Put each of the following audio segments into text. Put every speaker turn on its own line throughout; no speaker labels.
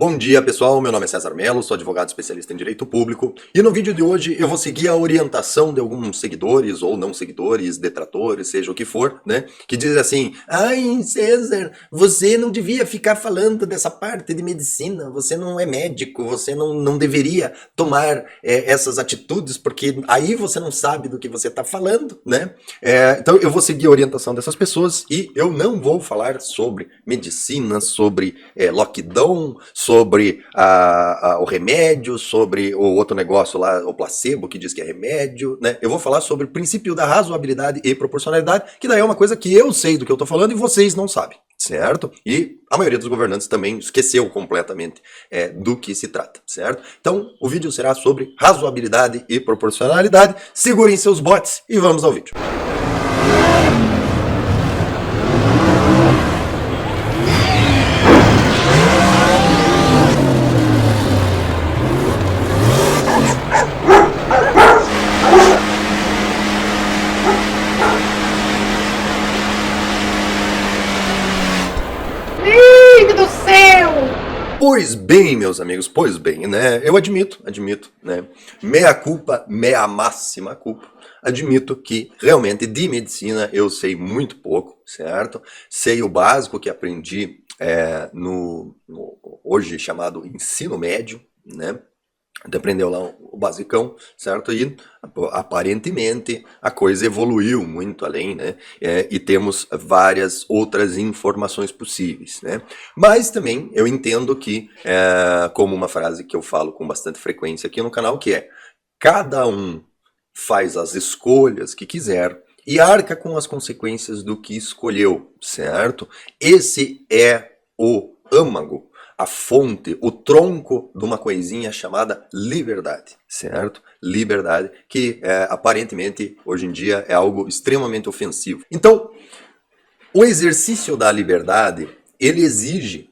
Bom dia pessoal, meu nome é César Mello, sou advogado especialista em direito público e no vídeo de hoje eu vou seguir a orientação de alguns seguidores ou não seguidores, detratores, seja o que for, né? Que dizem assim: ai César, você não devia ficar falando dessa parte de medicina, você não é médico, você não deveria tomar essas atitudes porque aí você não sabe do que você está falando, né? Então eu vou seguir a orientação dessas pessoas e eu não vou falar sobre medicina, sobre lockdown, sobre o remédio, sobre o outro negócio lá, o placebo, que diz que é remédio, né? Eu vou falar sobre o princípio da razoabilidade e proporcionalidade, que daí é uma coisa que eu sei do que eu tô falando e vocês não sabem, certo? E a maioria dos governantes também esqueceu completamente do que se trata, certo? Então, o vídeo será sobre razoabilidade e proporcionalidade. Segurem seus bots e vamos ao vídeo.
Do céu!
Pois bem, meus amigos, pois bem, né? Eu admito, né? Mea culpa, mea máxima culpa. Admito que realmente de medicina eu sei muito pouco, certo? Sei o básico que aprendi no hoje chamado ensino médio, né? Aprendeu lá o basicão, certo? E aparentemente a coisa evoluiu muito além, né? E temos várias outras informações possíveis, né? Mas também eu entendo que, como uma frase que eu falo com bastante frequência aqui no canal, que é: cada um faz as escolhas que quiser e arca com as consequências do que escolheu, certo? Esse é o âmago, a fonte, o tronco de uma coisinha chamada liberdade, certo? Liberdade, que aparentemente hoje em dia é algo extremamente ofensivo. Então, o exercício da liberdade, ele exige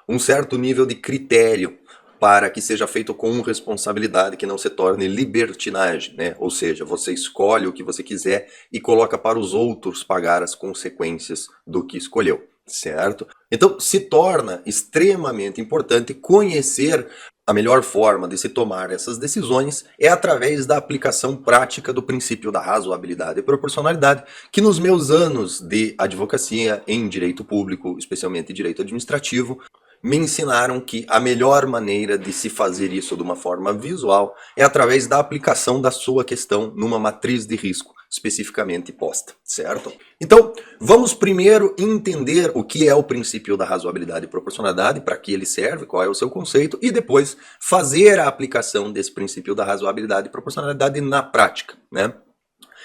um certo nível de critério para que seja feito com responsabilidade, que não se torne libertinagem, né? Ou seja, você escolhe o que você quiser e coloca para os outros pagar as consequências do que escolheu, certo? Então se torna extremamente importante conhecer a melhor forma de se tomar essas decisões é através da aplicação prática do princípio da razoabilidade e proporcionalidade, que nos meus anos de advocacia em direito público, especialmente direito administrativo, me ensinaram que a melhor maneira de se fazer isso de uma forma visual é através da aplicação da sua questão numa matriz de risco especificamente posta, certo? Então, vamos primeiro entender o que é o princípio da razoabilidade e proporcionalidade, para que ele serve, qual é o seu conceito, e depois fazer a aplicação desse princípio da razoabilidade e proporcionalidade na prática, né?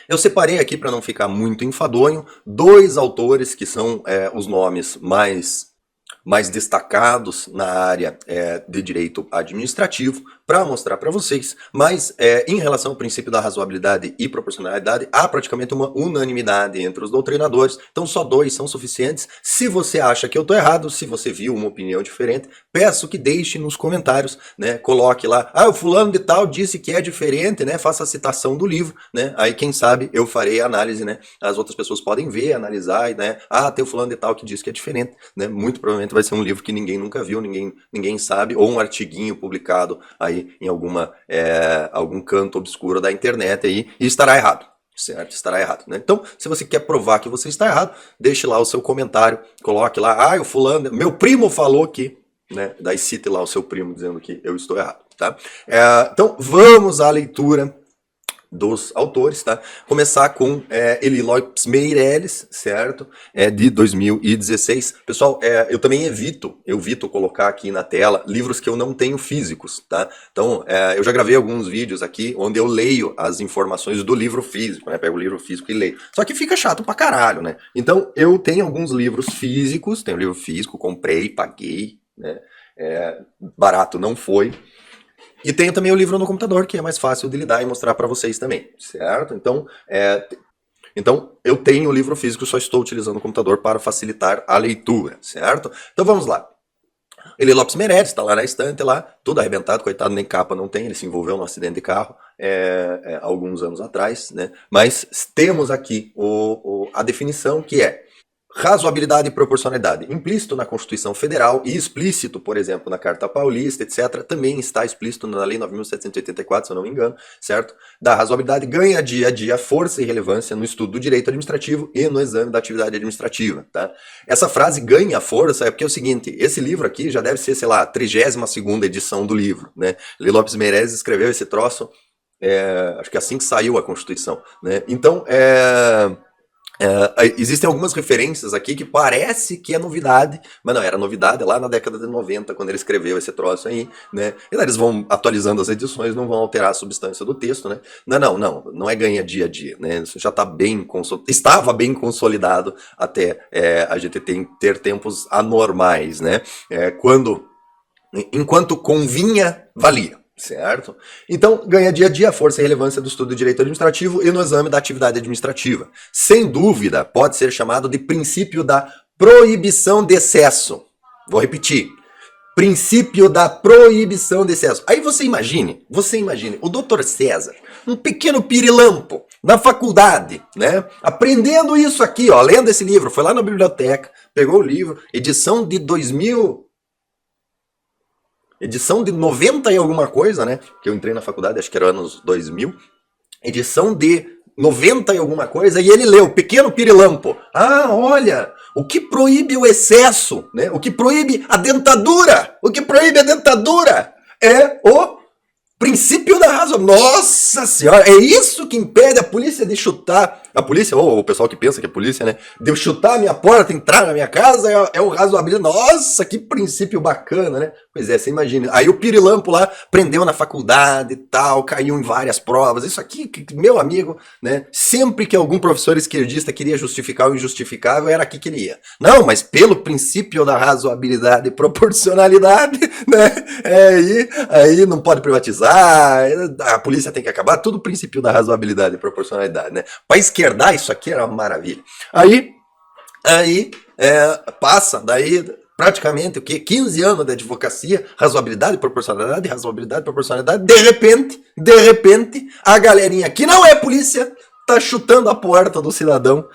Eu separei aqui, para não ficar muito enfadonho, dois autores que são os nomes mais destacados na área de direito administrativo, para mostrar para vocês, mas em relação ao princípio da razoabilidade e proporcionalidade, há praticamente uma unanimidade entre os doutrinadores, então só dois são suficientes. Se você acha que eu estou errado, se você viu uma opinião diferente, peço que deixe nos comentários, né? Coloque lá: ah, o fulano de tal disse que é diferente, né? Faça a citação do livro, né? Aí quem sabe eu farei a análise, né? As outras pessoas podem ver, analisar, né? Ah, tem o fulano de tal que diz que é diferente, né? Muito provavelmente vai ser um livro que ninguém nunca viu, ninguém sabe, ou um artiguinho publicado aí em algum canto obscuro da internet aí, e estará errado, certo? Estará errado, né? Então, se você quer provar que você está errado, deixe lá o seu comentário, coloque lá: ah, o fulano, meu primo falou que, né? Daí cite lá o seu primo dizendo que eu estou errado, tá? Então, vamos à leitura dos autores, tá? Começar com Eli Lopes Meireles, certo? De 2016. Pessoal, eu também evito colocar aqui na tela livros que eu não tenho físicos, tá? Então, eu já gravei alguns vídeos aqui onde eu leio as informações do livro físico, né? Pego o livro físico e leio. Só que fica chato pra caralho, né? Então, eu tenho alguns livros físicos, tenho um livro físico, comprei, paguei, né? Barato não foi. E tenho também o livro no computador, que é mais fácil de lidar e mostrar para vocês também, certo? Então, eu tenho o livro físico, só estou utilizando o computador para facilitar a leitura, certo? Então vamos lá. Eli Lopes Meireles está lá na estante, lá, tudo arrebentado, coitado, nem capa não tem, ele se envolveu num acidente de carro alguns anos atrás, né? Mas temos aqui a definição, que é: razoabilidade e proporcionalidade. Implícito na Constituição Federal e explícito, por exemplo, na Carta Paulista, etc. Também está explícito na Lei 9.784, se eu não me engano, certo? Da razoabilidade ganha dia a dia força e relevância no estudo do direito administrativo e no exame da atividade administrativa, tá? Essa frase ganha força é porque é o seguinte, esse livro aqui já deve ser, sei lá, a 32ª edição do livro, né? Eli Lopes Meireles escreveu esse troço, acho que assim que saiu a Constituição, né? Então, existem algumas referências aqui que parece que é novidade, mas não, era novidade lá na década de 90, quando ele escreveu esse troço aí, né? E daí eles vão atualizando as edições, não vão alterar a substância do texto, né? Não é ganha dia a dia, né? Isso já está estava bem consolidado até a gente ter tempos anormais, né? Enquanto convinha, valia. Certo? Então, ganha dia a dia a força e relevância do estudo do direito administrativo e no exame da atividade administrativa. Sem dúvida, pode ser chamado de princípio da proibição de excesso. Vou repetir. Princípio da proibição de excesso. Aí você imagine, o Dr. César, um pequeno pirilampo, na faculdade, né? Aprendendo isso aqui, ó, lendo esse livro, foi lá na biblioteca, pegou o livro, edição de 2000... Edição de 90 e alguma coisa, né? Que eu entrei na faculdade, acho que era anos 2000. Edição de 90 e alguma coisa. E ele leu, Pequeno Pirilampo. Ah, olha, o que proíbe o excesso, né? O que proíbe a dentadura. O que proíbe a dentadura é o princípio da razão. Nossa senhora, é isso que impede a polícia de chutar. A polícia, ou o pessoal que pensa que é polícia, né? De chutar a minha porta, entrar na minha casa, é o razoabilidade. Nossa, que princípio bacana, né? Pois é, você imagina. Aí o pirilampo lá prendeu na faculdade e tal, caiu em várias provas. Isso aqui, meu amigo, né? Sempre que algum professor esquerdista queria justificar o injustificável, era aqui que ele ia. Não, mas pelo princípio da razoabilidade e proporcionalidade, né? Aí não pode privatizar, a polícia tem que acabar, tudo princípio da razoabilidade e proporcionalidade, né? Para esquerdar, isso aqui era uma maravilha. Aí passa, daí praticamente o quê? 15 anos de advocacia, razoabilidade, proporcionalidade, de repente, a galerinha que não é polícia tá chutando a porta do cidadão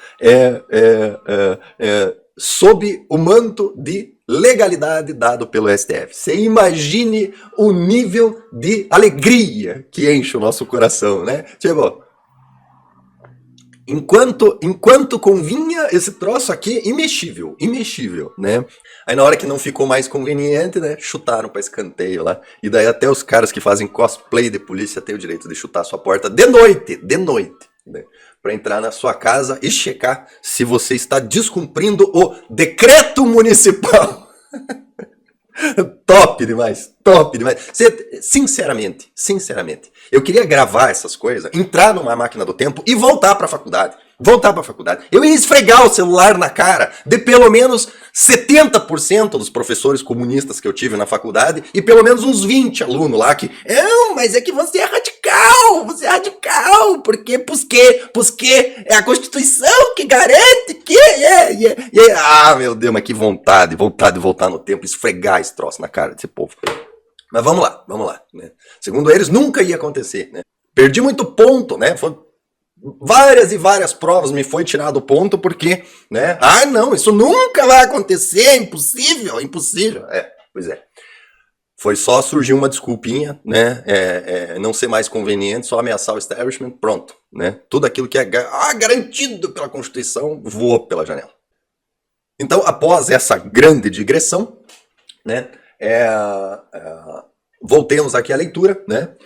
sob o manto de legalidade dado pelo STF. Você imagine o nível de alegria que enche o nosso coração, né? Tipo, enquanto convinha esse troço aqui, imexível, né? Aí na hora que não ficou mais conveniente, né, chutaram pra escanteio lá. E daí até os caras que fazem cosplay de polícia têm o direito de chutar a sua porta de noite, né? Para entrar na sua casa e checar se você está descumprindo o decreto municipal. Top demais. Sinceramente, eu queria gravar essas coisas, entrar numa máquina do tempo e voltar pra faculdade. Eu ia esfregar o celular na cara de pelo menos 70% dos professores comunistas que eu tive na faculdade e pelo menos uns 20 alunos lá que, mas é que você é radical, porque é a Constituição que garante que Ah, meu Deus, mas que vontade de voltar no tempo, esfregar esse troço na cara desse povo. Mas vamos lá, né? Segundo eles, nunca ia acontecer, né? Perdi muito ponto, né? Foi várias provas me foi tirado o ponto porque, né? Ah, não, isso nunca vai acontecer, é impossível. Pois é. Foi só surgir uma desculpinha, né? Não ser mais conveniente, só ameaçar o establishment, pronto, né? Tudo aquilo que é garantido pela Constituição voou pela janela. Então, após essa grande digressão, né? Voltemos aqui à leitura, né?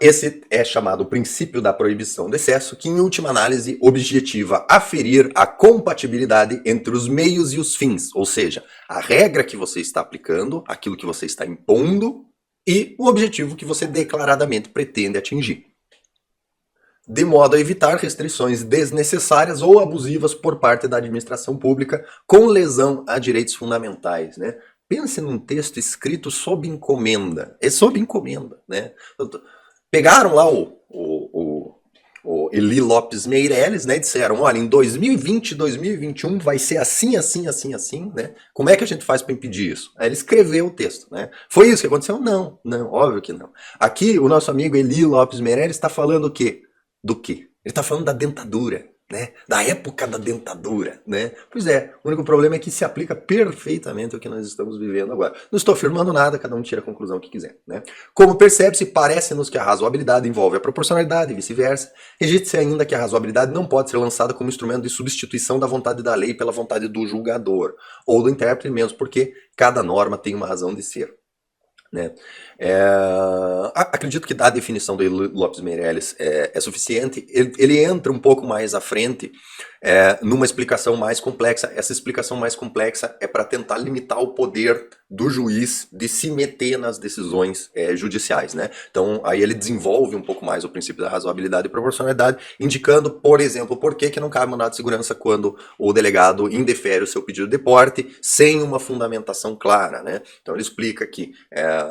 Esse é chamado princípio da proibição de excesso, que em última análise objetiva aferir a compatibilidade entre os meios e os fins, ou seja, a regra que você está aplicando, aquilo que você está impondo e o objetivo que você declaradamente pretende atingir, de modo a evitar restrições desnecessárias ou abusivas por parte da administração pública com lesão a direitos fundamentais, né? Pense num texto escrito sob encomenda. É sob encomenda, né? Pegaram lá o Eli Lopes Meireles, né? E disseram, olha, em 2020, 2021 vai ser assim, né? Como é que a gente faz para impedir isso? Aí ele escreveu o texto, né? Foi isso que aconteceu? Não, óbvio que não. Aqui o nosso amigo Eli Lopes Meireles está falando o quê? Do quê? Ele está falando da dentadura. né? Da época da dentadura, né? Pois é, o único problema é que se aplica perfeitamente ao que nós estamos vivendo agora. Não estou afirmando nada, cada um tira a conclusão que quiser, né? Como percebe-se, parece-nos que a razoabilidade envolve a proporcionalidade e vice-versa. Registre-se ainda que a razoabilidade não pode ser lançada como instrumento de substituição da vontade da lei pela vontade do julgador, ou do intérprete mesmo, porque cada norma tem uma razão de ser. Né? Acredito que a definição do Lopes Meirelles é suficiente. Ele entra um pouco mais à frente numa explicação mais complexa. Essa explicação mais complexa é para tentar limitar o poder do juiz de se meter nas decisões judiciais, né? Então aí ele desenvolve um pouco mais o princípio da razoabilidade e proporcionalidade, indicando, por exemplo, por que não cabe mandado de segurança quando o delegado indefere o seu pedido de porte sem uma fundamentação clara, né? Então ele explica que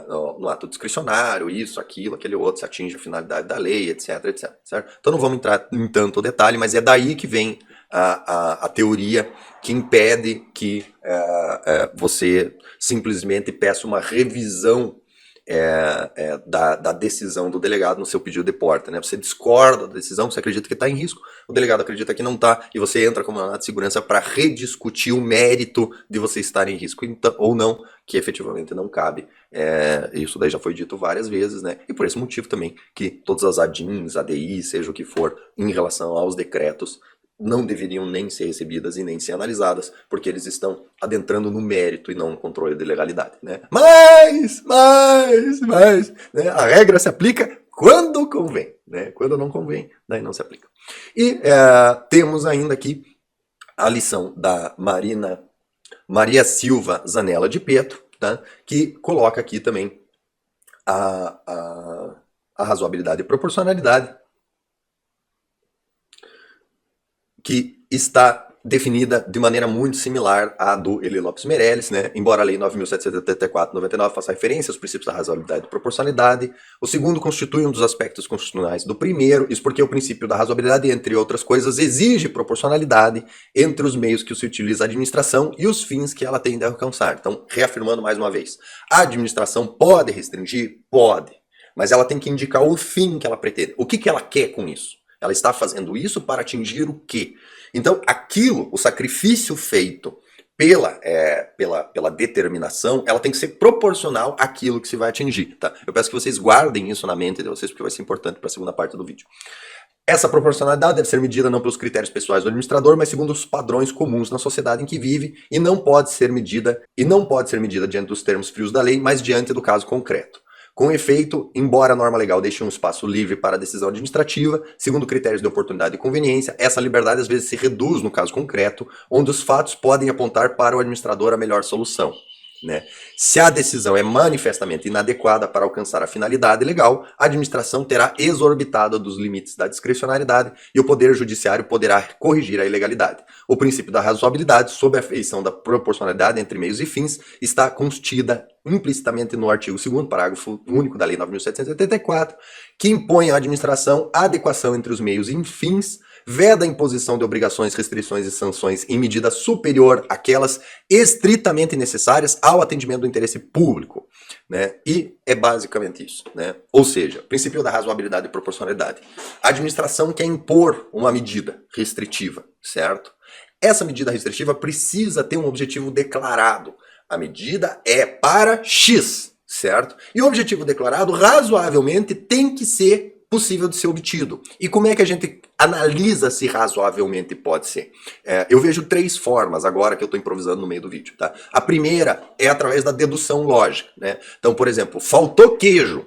no ato discricionário, isso, aquilo, aquele outro, se atinge a finalidade da lei, etc, etc. Certo? Então não vamos entrar em tanto detalhe, mas é daí que vem a teoria que impede que você simplesmente peça uma revisão da decisão do delegado no seu pedido de porta, né? Você discorda da decisão, você acredita que está em risco, o delegado acredita que não está, e você entra com mandado de segurança para rediscutir o mérito de você estar em risco então, ou não, que efetivamente não cabe. Isso daí já foi dito várias vezes, né? E por esse motivo também que todas as ADINs, ADIs, seja o que for, em relação aos decretos, não deveriam nem ser recebidas e nem ser analisadas, porque eles estão adentrando no mérito e não no controle de legalidade, né? Mas, né? A regra se aplica quando convém, né? Quando não convém, daí não se aplica. E temos ainda aqui a lição da Maria Silva Zanella de Petro, tá? Que coloca aqui também a razoabilidade e proporcionalidade, que está definida de maneira muito similar à do Eli Lopes Meirelles, né? Embora a Lei 9.774/99 faça referência aos princípios da razoabilidade e proporcionalidade, o segundo constitui um dos aspectos constitucionais do primeiro, isso porque o princípio da razoabilidade, entre outras coisas, exige proporcionalidade entre os meios que se utiliza a administração e os fins que ela tem de alcançar. Então, reafirmando mais uma vez, a administração pode restringir? Pode, mas ela tem que indicar o fim que ela pretende. O que ela quer com isso? Ela está fazendo isso para atingir o quê? Então, o sacrifício feito pela determinação, ela tem que ser proporcional àquilo que se vai atingir, tá? Eu peço que vocês guardem isso na mente de vocês, porque vai ser importante para a segunda parte do vídeo. Essa proporcionalidade deve ser medida não pelos critérios pessoais do administrador, mas segundo os padrões comuns na sociedade em que vive, e não pode ser medida diante dos termos frios da lei, mas diante do caso concreto. Com efeito, embora a norma legal deixe um espaço livre para a decisão administrativa, segundo critérios de oportunidade e conveniência, essa liberdade às vezes se reduz no caso concreto, onde os fatos podem apontar para o administrador a melhor solução. Né? Se a decisão é manifestamente inadequada para alcançar a finalidade legal, a administração terá exorbitado dos limites da discricionariedade e o Poder Judiciário poderá corrigir a ilegalidade. O princípio da razoabilidade, sob a feição da proporcionalidade entre meios e fins, está constida implicitamente no artigo 2º, parágrafo único da Lei 9.774, que impõe à administração a adequação entre os meios e fins, veda a imposição de obrigações, restrições e sanções em medida superior àquelas estritamente necessárias ao atendimento do interesse público, né? E é basicamente isso, né? Ou seja, princípio da razoabilidade e proporcionalidade. A administração quer impor uma medida restritiva, certo? Essa medida restritiva precisa ter um objetivo declarado. A medida é para X, certo? E o objetivo declarado razoavelmente tem que ser possível de ser obtido. E como é que a gente analisa se razoavelmente pode ser? Eu vejo 3 formas agora que eu estou improvisando no meio do vídeo, tá? A primeira é através da dedução lógica, né? Então, por exemplo, faltou queijo.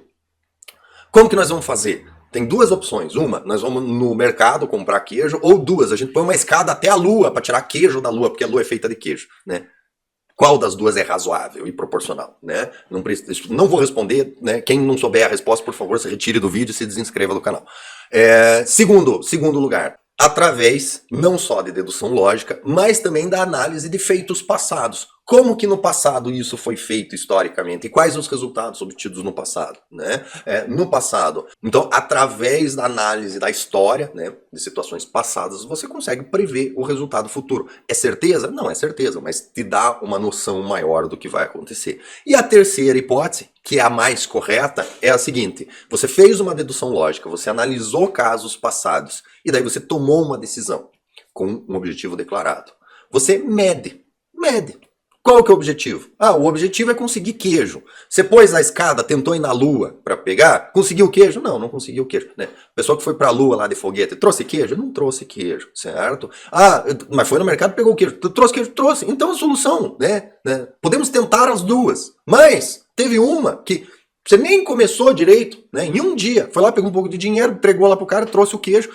Como que nós vamos fazer? Tem 2 opções. Uma, nós vamos no mercado comprar queijo, ou 2, a gente põe uma escada até a lua para tirar queijo da lua, porque a lua é feita de queijo, né? Qual das 2 é razoável e proporcional, né? Não vou responder, né? Quem não souber a resposta, por favor, se retire do vídeo e se desinscreva do canal. Segundo lugar, através não só de dedução lógica, mas também da análise de feitos passados. Como que no passado isso foi feito historicamente? E quais os resultados obtidos no passado, né? No passado. Então, através da análise da história, né, de situações passadas, você consegue prever o resultado futuro. É certeza? Não é certeza, mas te dá uma noção maior do que vai acontecer. E a terceira hipótese, que é a mais correta, é a seguinte: você fez uma dedução lógica, você analisou casos passados, e daí você tomou uma decisão. com um objetivo declarado. Você mede. Qual que é o objetivo? O objetivo é conseguir queijo. Você pôs a escada, tentou ir na lua para pegar, conseguiu queijo? Não conseguiu queijo. Né? A pessoa que foi para a lua lá de foguete, trouxe queijo? Não trouxe queijo, certo? Mas foi no mercado e pegou queijo. Trouxe queijo? Trouxe. Então a solução, né? Podemos tentar as duas. Mas teve uma que você nem começou direito, né? Em um dia, foi lá, pegou um pouco de dinheiro, entregou lá pro cara, trouxe o queijo.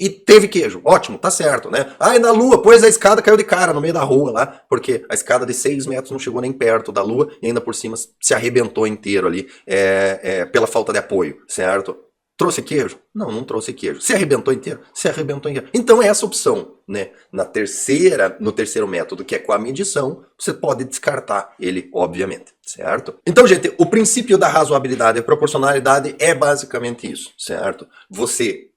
E teve queijo. Ótimo, tá certo, né? E na lua, pôs a escada, caiu de cara no meio da rua lá, porque a escada de 6 metros não chegou nem perto da lua e ainda por cima se arrebentou inteiro ali pela falta de apoio, certo? Trouxe queijo? Não trouxe queijo. Se arrebentou inteiro? Se arrebentou inteiro. Então é essa opção, né? No terceiro método, que é com a medição, você pode descartar ele, obviamente, certo? Então, gente, o princípio da razoabilidade e proporcionalidade é basicamente isso, certo? Você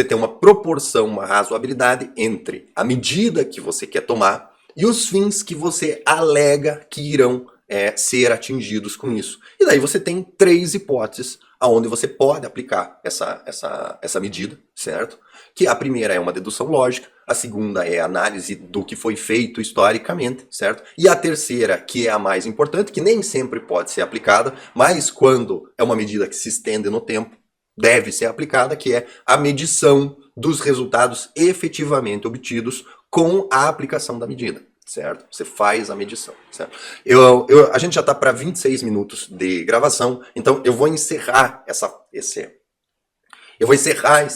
ter uma proporção, uma razoabilidade entre a medida que você quer tomar e os fins que você alega que irão ser atingidos com isso. E daí você tem 3 hipóteses aonde você pode aplicar essa medida, certo? Que a primeira é uma dedução lógica, a segunda é a análise do que foi feito historicamente, certo? E a terceira, que é a mais importante, que nem sempre pode ser aplicada, mas quando é uma medida que se estende no tempo, deve ser aplicada, que é a medição dos resultados efetivamente obtidos com a aplicação da medida, certo? Você faz a medição, certo? A gente já está para 26 minutos de gravação, então eu vou encerrar esse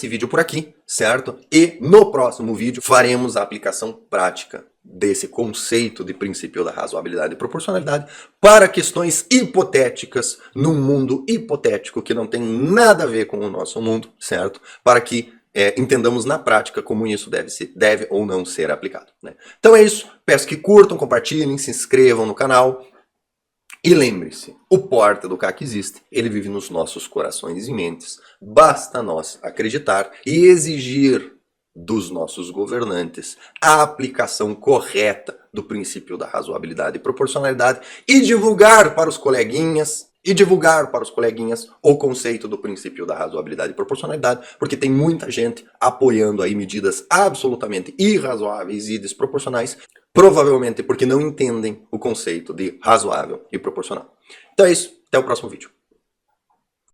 vídeo por aqui, certo? E no próximo vídeo faremos a aplicação prática desse conceito de princípio da razoabilidade e proporcionalidade para questões hipotéticas num mundo hipotético que não tem nada a ver com o nosso mundo, certo? Para que entendamos na prática como isso deve ou não ser aplicado, né? Então é isso, peço que curtam, compartilhem, se inscrevam no canal. E lembre-se, o Porta do CAC existe, ele vive nos nossos corações e mentes. Basta nós acreditar e exigir dos nossos governantes a aplicação correta do princípio da razoabilidade e proporcionalidade e divulgar para os coleguinhas o conceito do princípio da razoabilidade e proporcionalidade, porque tem muita gente apoiando aí medidas absolutamente irrazoáveis e desproporcionais, provavelmente porque não entendem o conceito de razoável e proporcional. Então é isso, até o próximo vídeo.